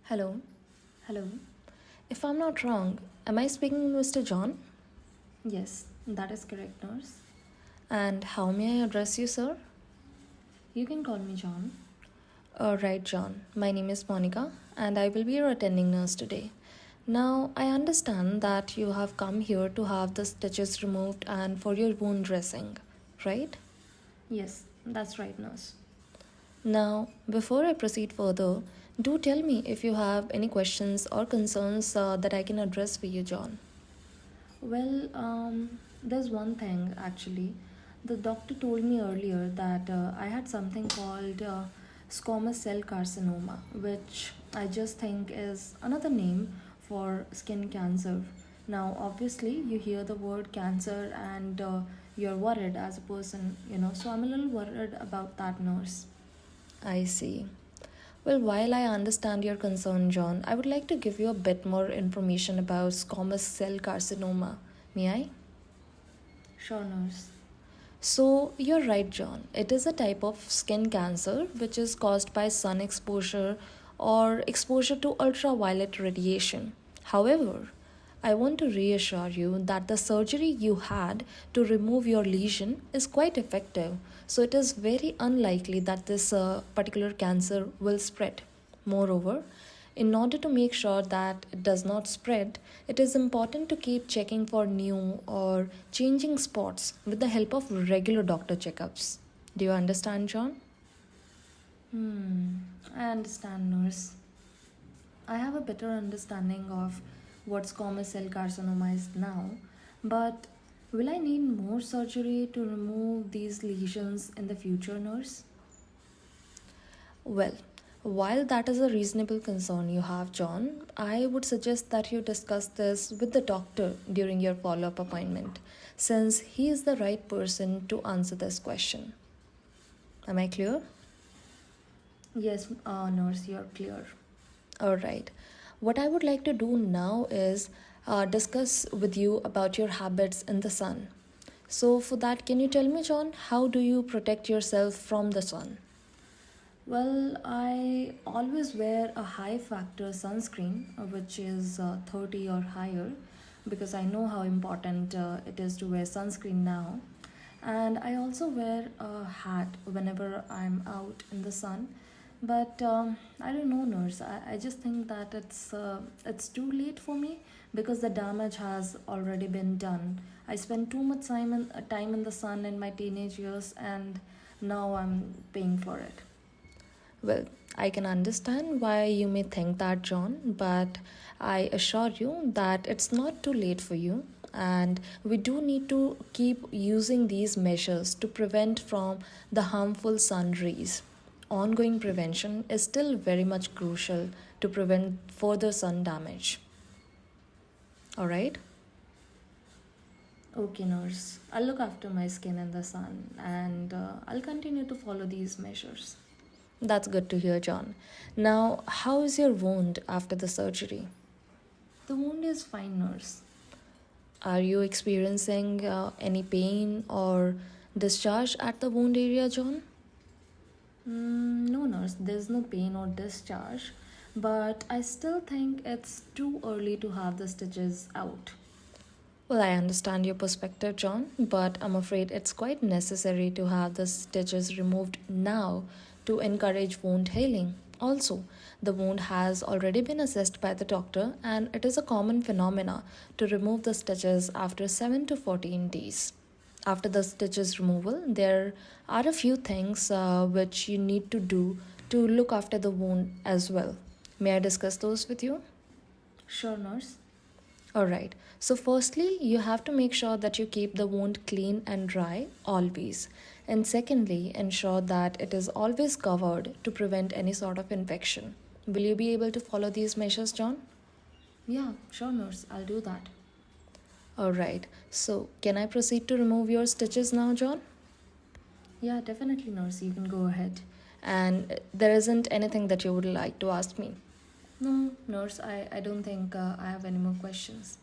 Hello, hello. If I'm not wrong, am I speaking with Mr. John? Yes, that is correct, nurse. And how may I address you, sir? You can call me John. Right, John. My name is Monica, and I will be your attending nurse today. Now, I understand that you have come here to have the stitches removed and for your wound dressing, right? Yes, that's right, nurse. Now, before I proceed further, do tell me if you have any questions or concerns that I can address for you, John. Well, there's one thing actually. The doctor told me earlier that I had something called squamous cell carcinoma, which I just think is another name for skin cancer. Now, obviously, you hear the word cancer and you're worried as a person, so I'm a little worried about that, nurse. I see. Well, while I understand your concern, John, I would like to give you a bit more information about squamous cell carcinoma. May I? Sure, nurse. So, you're right, John. It is a type of skin cancer which is caused by sun exposure or exposure to ultraviolet radiation. However, I want to reassure you that the surgery you had to remove your lesion is quite effective, so it is very unlikely that this particular cancer will spread. Moreover, in order to make sure that it does not spread, it is important to keep checking for new or changing spots with the help of regular doctor checkups. Do you understand, John? I understand, nurse. I have a better understanding of what squamous cell carcinoma is now, but will I need more surgery to remove these lesions in the future, nurse? Well, while that is a reasonable concern you have, John, I would suggest that you discuss this with the doctor during your follow up appointment, since he is the right person to answer this question. Am I clear? Yes, nurse, you're clear. All right. What I would like to do now is discuss with you about your habits in the sun. So, for that, can you tell me, John, how do you protect yourself from the sun? Well, I always wear a high factor sunscreen, which is 30 or higher, because I know how important it is to wear sunscreen now. And I also wear a hat whenever I'm out in the sun. But I don't know, nurse. I just think that it's too late for me because the damage has already been done. I spent too much time in the sun in my teenage years, and now I'm paying for it. Well, I can understand why you may think that, John, but I assure you that it's not too late for you. And we do need to keep using these measures to prevent from the harmful sun rays. Ongoing prevention is still very much crucial to prevent further sun damage. All right? Okay, nurse. I'll look after my skin in the sun and I'll continue to follow these measures. That's good to hear, John. Now, how is your wound after the surgery? The wound is fine, nurse. Are you experiencing any pain or discharge at the wound area, John? No, nurse, there's no pain or discharge, but I still think it's too early to have the stitches out. Well, I understand your perspective, John, but I'm afraid it's quite necessary to have the stitches removed now to encourage wound healing. Also, the wound has already been assessed by the doctor, and it is a common phenomena to remove the stitches after 7 to 14 days. After the stitches removal, there are a few things which you need to do to look after the wound as well. May I discuss those with you? Sure, nurse. Alright, so firstly, you have to make sure that you keep the wound clean and dry always. And secondly, ensure that it is always covered to prevent any sort of infection. Will you be able to follow these measures, John? Yeah, sure, nurse, I'll do that. Alright, so can I proceed to remove your stitches now, John? Yeah, definitely, nurse, you can go ahead. And there isn't anything that you would like to ask me. No, nurse, I don't think I have any more questions.